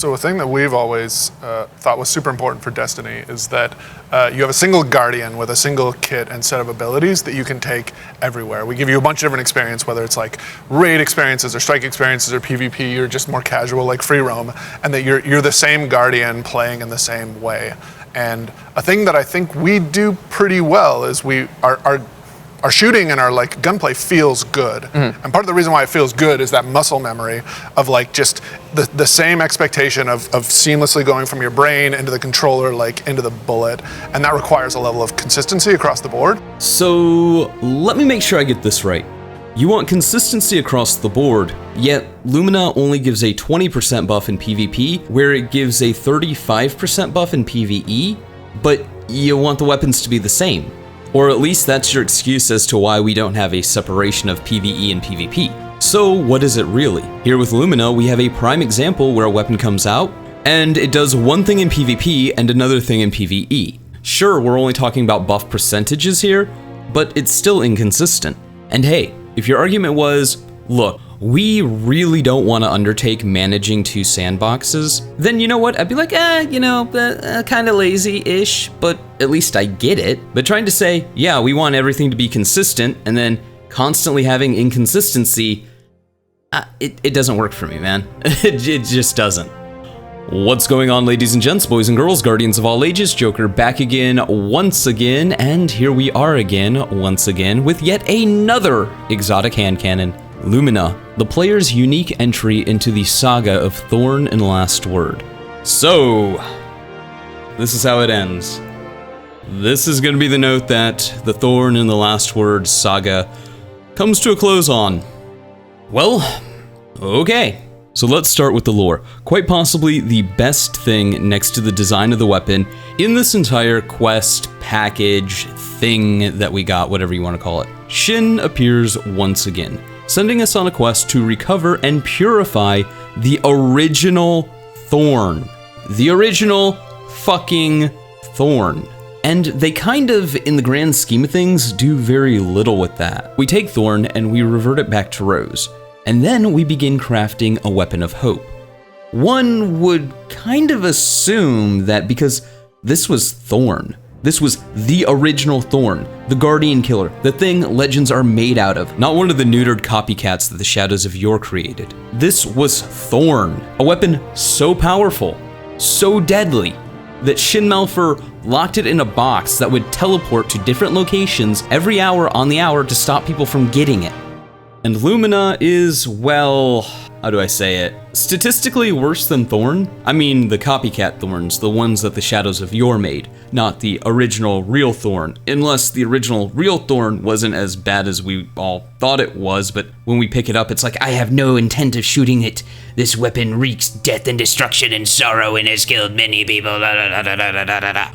So a thing that we've always thought was super important for Destiny is that you have a single Guardian with a single kit and set of abilities that you can take everywhere. We give you a bunch of different experience, whether it's like raid experiences or strike experiences or PvP or just more casual like free roam, and that you're the same Guardian playing in the same way. And a thing that I think we do pretty well is our shooting and our like gunplay feels good. And part of the reason why it feels good is that muscle memory of like just the same expectation of seamlessly going from your brain into the controller, like into the bullet. And that requires a level of consistency across the board. So let me make sure I get this right. You want consistency across the board, yet Lumina only gives a 20% buff in PvP, where it gives a 35% buff in PvE, but you want the weapons to be the same. Or at least that's your excuse as to why we don't have a separation of PvE and PvP. So what is it really? Here with Lumina, we have a prime example where a weapon comes out, and it does one thing in PvP and another thing in PvE. Sure, we're only talking about buff percentages here, but it's still inconsistent. And hey, if your argument was, look, we really don't want to undertake managing 2 sandboxes, then you know what? I'd be like, kind of lazy-ish, but at least I get it. But trying to say, yeah, we want everything to be consistent, and then constantly having inconsistency, it doesn't work for me, man. It just doesn't. What's going on, ladies and gents, boys and girls, guardians of all ages? Joker back again, once again, and here we are again, once again, with yet another exotic hand cannon, Lumina, the player's unique entry into the saga of Thorn and Last Word. So, this is how it ends. This is going to be the note that the Thorn and the Last Word saga comes to a close on. Well, okay. So let's start with the lore. Quite possibly the best thing next to the design of the weapon in this entire quest, package, thing that we got, whatever you want to call it. Shin appears once again, sending us on a quest to recover and purify the original Thorn. The original fucking Thorn. And they kind of, in the grand scheme of things, do very little with that. We take Thorn and we revert it back to Rose. And then we begin crafting a weapon of hope. One would kind of assume that because this was Thorn, this was the original Thorn, the Guardian Killer, the thing legends are made out of, not one of the neutered copycats that the Shadows of Yore created. This was Thorn, a weapon so powerful, so deadly, that Shin Malphur locked it in a box that would teleport to different locations every hour on the hour to stop people from getting it. And Lumina is, well, how do I say it? Statistically worse than Thorn? I mean the copycat Thorns, the ones that the Shadows of Yore made, not the original real Thorn. Unless the original real Thorn wasn't as bad as we all thought it was, but when we pick it up, it's like, I have no intent of shooting it. This weapon wreaks death and destruction and sorrow and has killed many people.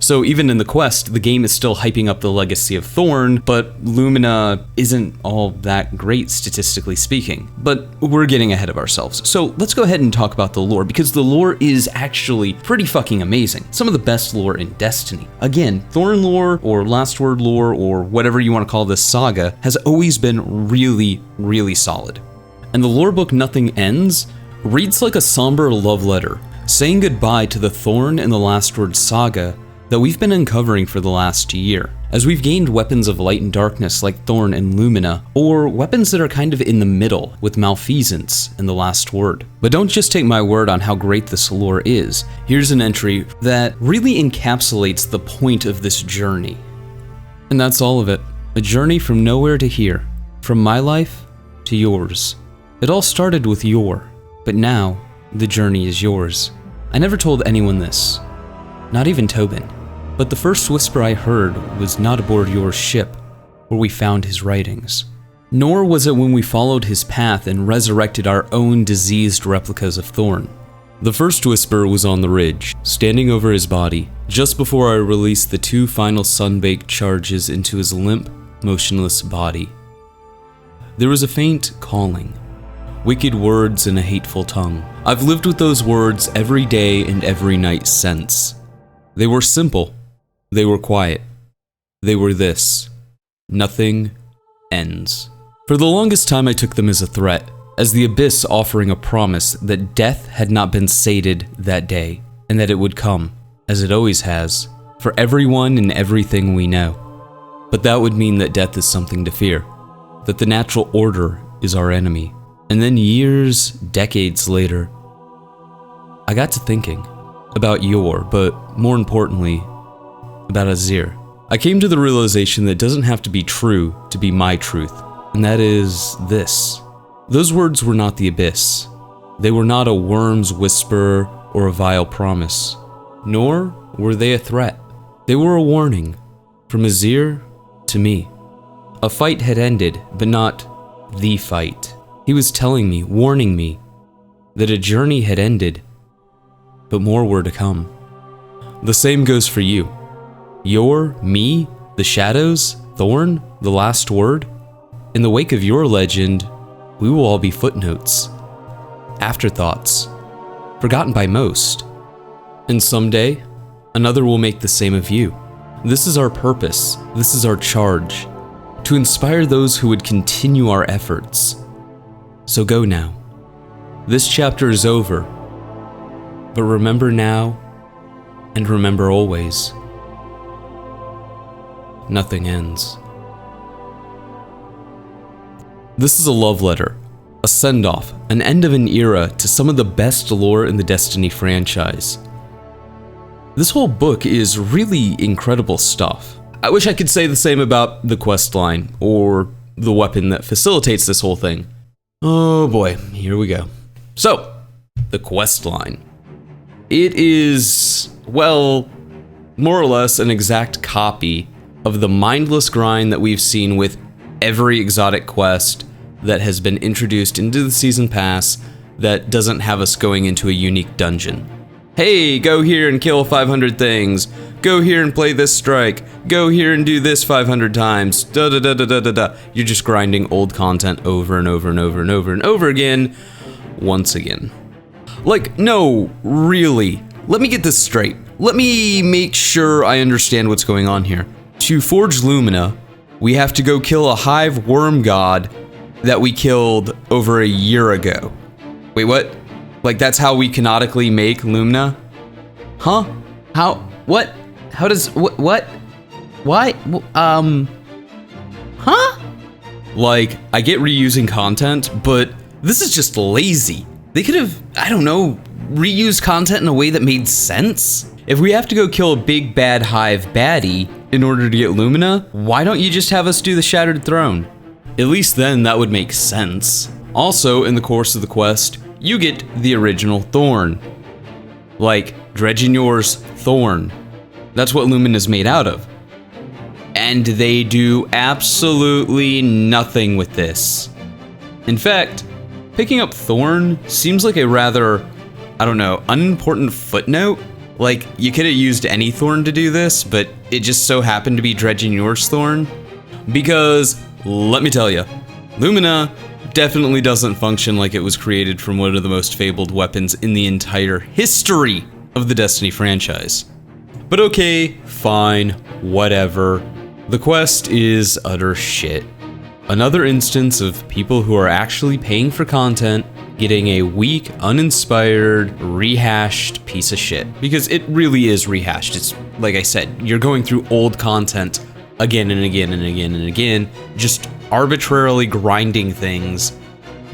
So even in the quest, the game is still hyping up the legacy of Thorn, but Lumina isn't all that great statistically speaking. But we're getting ahead of ourselves. So let's go ahead and talk about the lore, because the lore is actually pretty fucking amazing. Some of the best lore in Destiny. Again, Thorn lore, or Last Word lore, or whatever you want to call this saga, has always been really, really solid. And the lore book Nothing Ends reads like a somber love letter, saying goodbye to the Thorn and the Last Word saga that we've been uncovering for the last year, as we've gained weapons of light and darkness like Thorn and Lumina, or weapons that are kind of in the middle with Malfeasance and the Last Word. But don't just take my word on how great this lore is. Here's an entry that really encapsulates the point of this journey. And that's all of it. A journey from nowhere to here, from my life to yours. It all started with Yore, but now the journey is yours. I never told anyone this, not even Tobin. But the first whisper I heard was not aboard your ship, where we found his writings. Nor was it when we followed his path and resurrected our own diseased replicas of Thorn. The first whisper was on the ridge, standing over his body, just before I released the 2 final sun-baked charges into his limp, motionless body. There was a faint calling, wicked words in a hateful tongue. I've lived with those words every day and every night since. They were simple. They were quiet. They were this: nothing ends. For the longest time I took them as a threat, as the abyss offering a promise that death had not been sated that day, and that it would come, as it always has, for everyone and everything we know. But that would mean that death is something to fear, that the natural order is our enemy. And then years, decades later, I got to thinking about Yor, but more importantly, about Azir. I came to the realization that it doesn't have to be true to be my truth, and that is this. Those words were not the abyss. They were not a worm's whisper or a vile promise, nor were they a threat. They were a warning, from Azir to me. A fight had ended, but not the fight. He was telling me, warning me, that a journey had ended, but more were to come. The same goes for you. Yor, me, the shadows, Thorn, the last word. In the wake of your legend, we will all be footnotes, afterthoughts, forgotten by most. And someday, another will make the same of you. This is our purpose, this is our charge, to inspire those who would continue our efforts. So go now. This chapter is over, but remember now, and remember always, nothing ends. This is a love letter, a send-off, an end of an era to some of the best lore in the Destiny franchise. This whole book is really incredible stuff. I wish I could say the same about the quest line, or the weapon that facilitates this whole thing. Oh boy, here we go. So, the quest line. It is, well, more or less an exact copy of the mindless grind that we've seen with every exotic quest that has been introduced into the season pass that doesn't have us going into a unique dungeon. Hey, go here and kill 500 things. Go here and play this strike. Go here and do this 500 times. Da da da da da da da. You're just grinding old content over and over and over and over and over again, once again. Like, no, really. Let me get this straight. Let me make sure I understand what's going on here. To forge Lumina, we have to go kill a hive worm god that we killed over a year ago. Wait, what? Like, that's how we canonically make Lumina? Huh? How? What? How does, what? Why? Huh? Like, I get reusing content, but this is just lazy. They could have, I don't know, reused content in a way that made sense. If we have to go kill a big bad hive baddie in order to get Lumina, why don't you just have us do the Shattered Throne? At least then that would make sense. Also, in the course of the quest, you get the original Thorn. Like, Dredgenyor's Thorn. That's what Lumina's made out of. And they do absolutely nothing with this. In fact, picking up Thorn seems like a rather, I don't know, unimportant footnote. Like, you could have used any Thorn to do this, but it just so happened to be Dredgenyor's Thorn. Because, let me tell you, Lumina definitely doesn't function like it was created from one of the most fabled weapons in the entire history of the Destiny franchise. But okay, fine, whatever. The quest is utter shit. Another instance of people who are actually paying for content getting a weak, uninspired, rehashed piece of shit. Because it really is rehashed. It's, like I said, you're going through old content again and again and again and again, just arbitrarily grinding things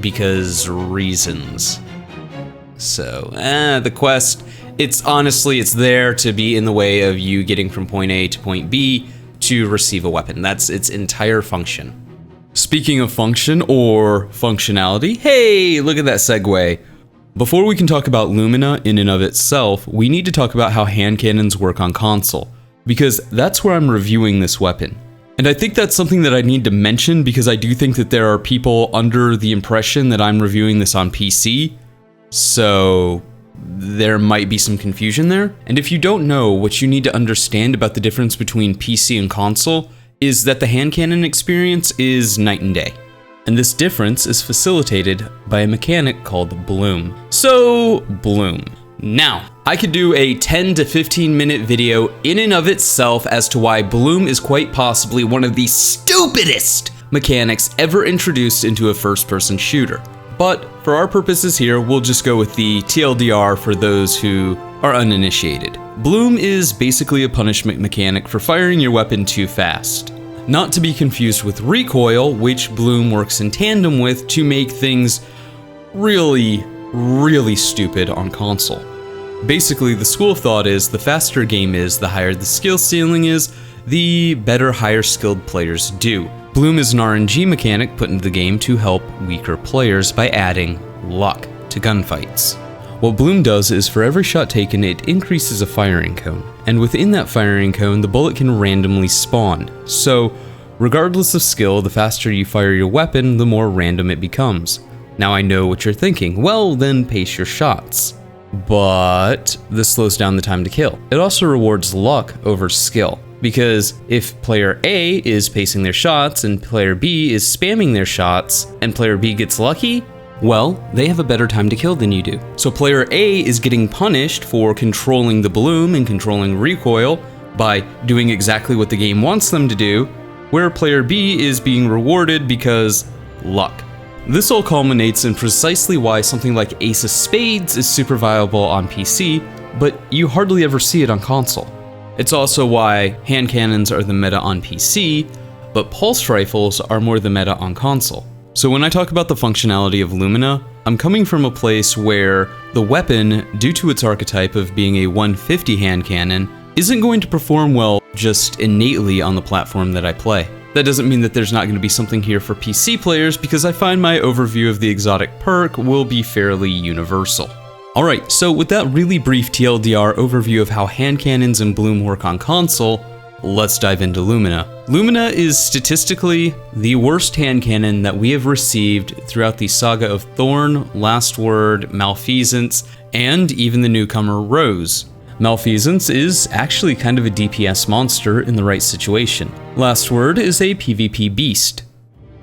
because reasons. So, the quest, it's honestly, it's there to be in the way of you getting from point A to point B to receive a weapon. That's its entire function. Speaking of function or functionality, hey, look at that segue. Before we can talk about Lumina in and of itself, we need to talk about how hand cannons work on console, because that's where I'm reviewing this weapon. And I think that's something that I need to mention because I do think that there are people under the impression that I'm reviewing this on PC, so there might be some confusion there. And if you don't know, what you need to understand about the difference between PC and console is that the hand cannon experience is night and day. And this difference is facilitated by a mechanic called Bloom. So, Bloom. Now, I could do a 10 to 15 minute video in and of itself as to why Bloom is quite possibly one of the stupidest mechanics ever introduced into a first-person shooter. but for our purposes here, we'll just go with the TLDR for those who are uninitiated. Bloom is basically a punishment mechanic for firing your weapon too fast. Not to be confused with recoil, which Bloom works in tandem with to make things really, really stupid on console. Basically, the school of thought is the faster a game is, the higher the skill ceiling is, the better higher skilled players do. Bloom is an RNG mechanic put into the game to help weaker players by adding luck to gunfights. What Bloom does is for every shot taken, it increases a firing cone, and within that firing cone, the bullet can randomly spawn. So, regardless of skill, the faster you fire your weapon, the more random it becomes. Now I know what you're thinking, well then pace your shots. But this slows down the time to kill. It also rewards luck over skill, because if player A is pacing their shots and player B is spamming their shots, and player B gets lucky, well, they have a better time to kill than you do. So player A is getting punished for controlling the bloom and controlling recoil by doing exactly what the game wants them to do, where player B is being rewarded because luck. This all culminates in precisely why something like Ace of Spades is super viable on PC, but you hardly ever see it on console. It's also why hand cannons are the meta on PC, but pulse rifles are more the meta on console. So when I talk about the functionality of Lumina, I'm coming from a place where the weapon, due to its archetype of being a 150 hand cannon, isn't going to perform well just innately on the platform that I play. That doesn't mean that there's not going to be something here for PC players, because I find my overview of the exotic perk will be fairly universal. Alright, so with that really brief TLDR overview of how hand cannons and Bloom work on console, let's dive into Lumina. Lumina is statistically the worst hand cannon that we have received throughout the saga of Thorn, Last Word, Malfeasance, and even the newcomer Rose. Malfeasance is actually kind of a DPS monster in the right situation. Last Word is a PvP beast.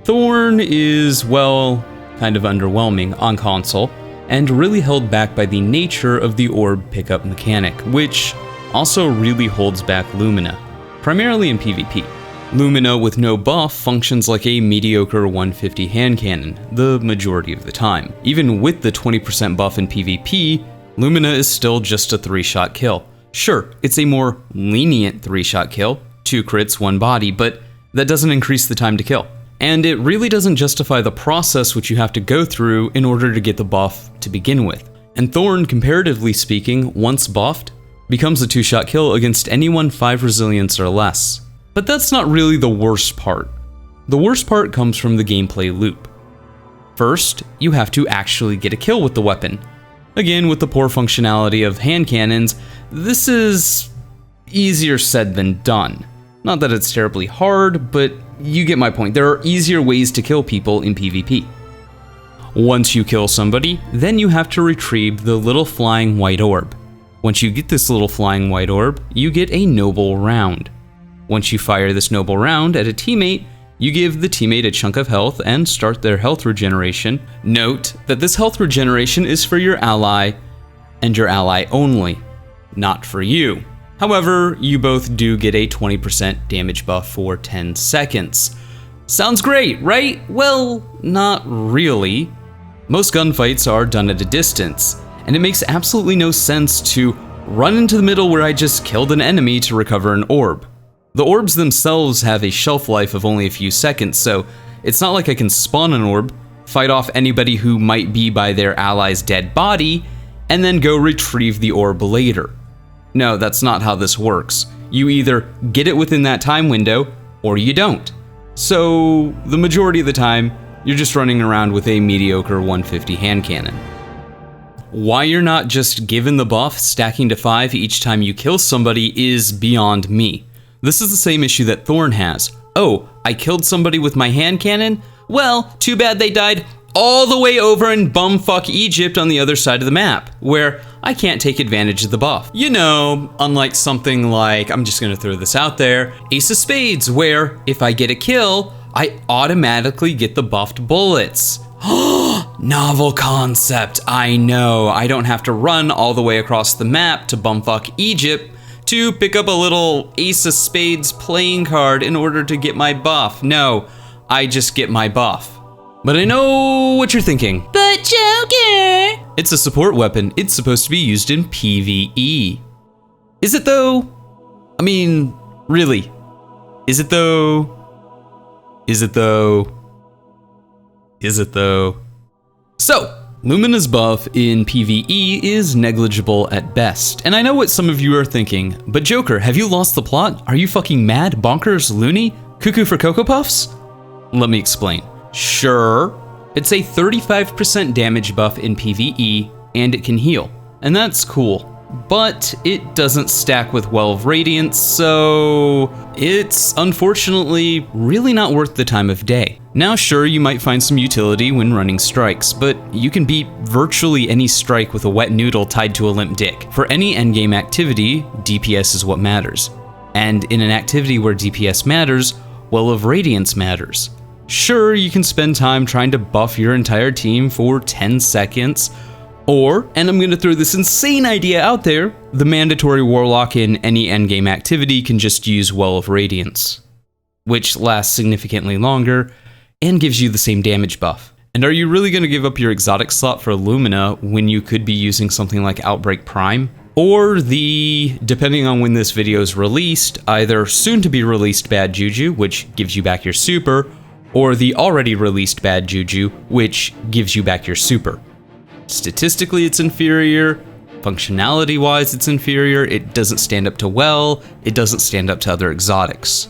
Thorn is, well, kind of underwhelming on console, and really held back by the nature of the orb pickup mechanic, which also really holds back Lumina, primarily in PvP. Lumina with no buff functions like a mediocre 150 hand cannon, the majority of the time. Even with the 20% buff in PvP, Lumina is still just a 3-shot kill. Sure, it's a more lenient 3-shot kill, 2 crits, 1 body, but that doesn't increase the time to kill. And it really doesn't justify the process which you have to go through in order to get the buff to begin with. And Thorn, comparatively speaking, once buffed, becomes a 2-shot kill against anyone 5 resilience or less. But that's not really the worst part. The worst part comes from the gameplay loop. First, you have to actually get a kill with the weapon. Again, with the poor functionality of hand cannons, this is easier said than done. Not that it's terribly hard, but you get my point. There are easier ways to kill people in PvP. Once you kill somebody, then you have to retrieve the little flying white orb. Once you get this little flying white orb, you get a noble round. Once you fire this noble round at a teammate, you give the teammate a chunk of health and start their health regeneration. Note that this health regeneration is for your ally, and your ally only, not for you. However, you both do get a 20% damage buff for 10 seconds. Sounds great, right? Well, not really. Most gunfights are done at a distance, and it makes absolutely no sense to run into the middle where I just killed an enemy to recover an orb. The orbs themselves have a shelf life of only a few seconds, so it's not like I can spawn an orb, fight off anybody who might be by their ally's dead body, and then go retrieve the orb later. No, that's not how this works. You either get it within that time window, or you don't. So, the majority of the time, you're just running around with a mediocre 150 hand cannon. Why you're not just given the buff stacking to 5 each time you kill somebody is beyond me. This is the same issue that Thorn has. Oh, I killed somebody with my hand cannon? Well, too bad they died all the way over in bumfuck Egypt on the other side of the map, where I can't take advantage of the buff. You know, unlike something like, I'm just gonna throw this out there, Ace of Spades, where if I get a kill, I automatically get the buffed bullets. Novel concept, I know. I don't have to run all the way across the map to bumfuck Egypt to pick up a little Ace of Spades playing card in order to get my buff. No, I just get my buff. But I know what you're thinking. But Joker! It's a support weapon. It's supposed to be used in PvE. Is it though? I mean, really? Is it though? Is it though? Is it though? So, Lumina's buff in PvE is negligible at best. And I know what some of you are thinking, but Joker, have you lost the plot? Are you fucking mad, bonkers, loony, cuckoo for Cocoa Puffs? Let me explain. Sure, it's a 35% damage buff in PvE, and it can heal, and that's cool. But it doesn't stack with Well of Radiance, so it's unfortunately really not worth the time of day. Now sure, you might find some utility when running strikes, but you can beat virtually any strike with a wet noodle tied to a limp dick. For any endgame activity, DPS is what matters. And in an activity where DPS matters, Well of Radiance matters. Sure, you can spend time trying to buff your entire team for 10 seconds, or, and I'm gonna throw this insane idea out there, the mandatory warlock in any endgame activity can just use Well of Radiance, which lasts significantly longer and gives you the same damage buff. And are you really gonna give up your exotic slot for Lumina when you could be using something like Outbreak Prime? Or the, depending on when this video is released, either soon to be released Bad Juju, which gives you back your super, or the already released Bad Juju, which gives you back your super. Statistically, it's inferior. Functionality-wise, it's inferior. It doesn't stand up to Well. It doesn't stand up to other exotics.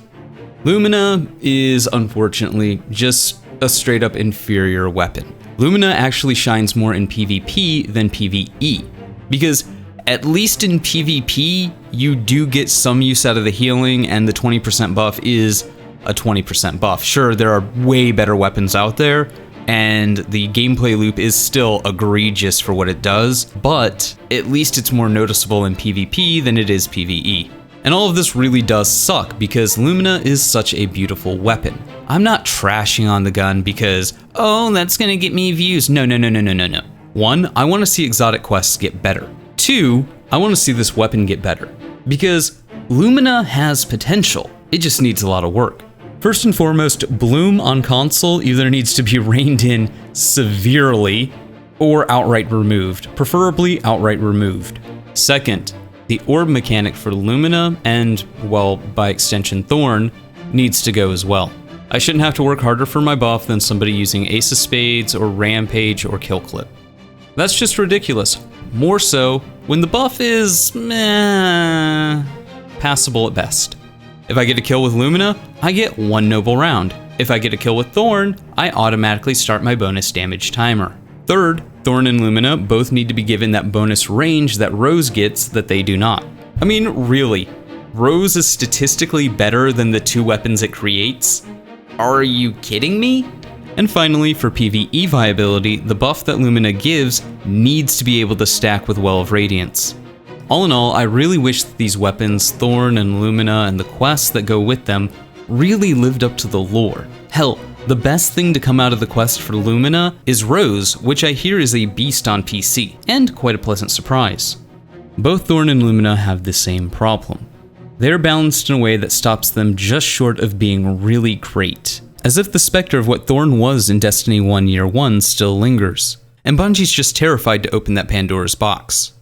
Lumina is, unfortunately, just a straight-up inferior weapon. Lumina actually shines more in PvP than PvE, because at least in PvP, you do get some use out of the healing, and the 20% buff is a 20% buff. Sure, there are way better weapons out there, and the gameplay loop is still egregious for what it does, but at least it's more noticeable in PvP than it is PvE. And all of this really does suck because Lumina is such a beautiful weapon. I'm not trashing on the gun because, oh, that's gonna get me views. No. One, I wanna see exotic quests get better. Two, I wanna see this weapon get better. Because Lumina has potential, it just needs a lot of work. First and foremost, bloom on console either needs to be reined in severely or outright removed, preferably outright removed. Second, the orb mechanic for Lumina and, well, by extension Thorn, needs to go as well. I shouldn't have to work harder for my buff than somebody using Ace of Spades or Rampage or Kill Clip. That's just ridiculous. More so when the buff is, passable at best. If I get a kill with Lumina, I get 1 noble round. If I get a kill with Thorn, I automatically start my bonus damage timer. Third, Thorn and Lumina both need to be given that bonus range that Rose gets that they do not. I mean, really, Rose is statistically better than the 2 weapons it creates? Are you kidding me? And finally, for PvE viability, the buff that Lumina gives needs to be able to stack with Well of Radiance. All in all, I really wish that these weapons, Thorn and Lumina and the quests that go with them, really lived up to the lore. Hell, the best thing to come out of the quest for Lumina is Rose, which I hear is a beast on PC, and quite a pleasant surprise. Both Thorn and Lumina have the same problem. They're balanced in a way that stops them just short of being really great, as if the specter of what Thorn was in Destiny 1 Year 1 still lingers, and Bungie's just terrified to open that Pandora's box.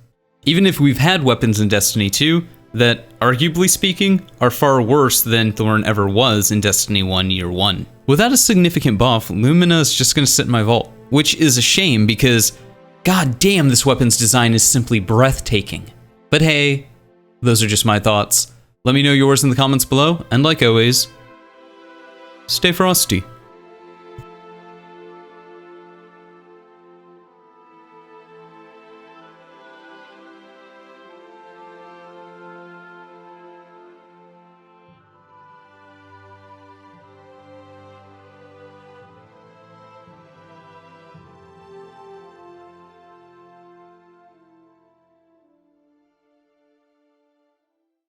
Even if we've had weapons in Destiny 2 that, arguably speaking, are far worse than Thorn ever was in Destiny 1 Year 1. Without a significant buff, Lumina is just gonna sit in my vault, which is a shame because, god damn, this weapon's design is simply breathtaking. But hey, those are just my thoughts. Let me know yours in the comments below, and like always, stay frosty.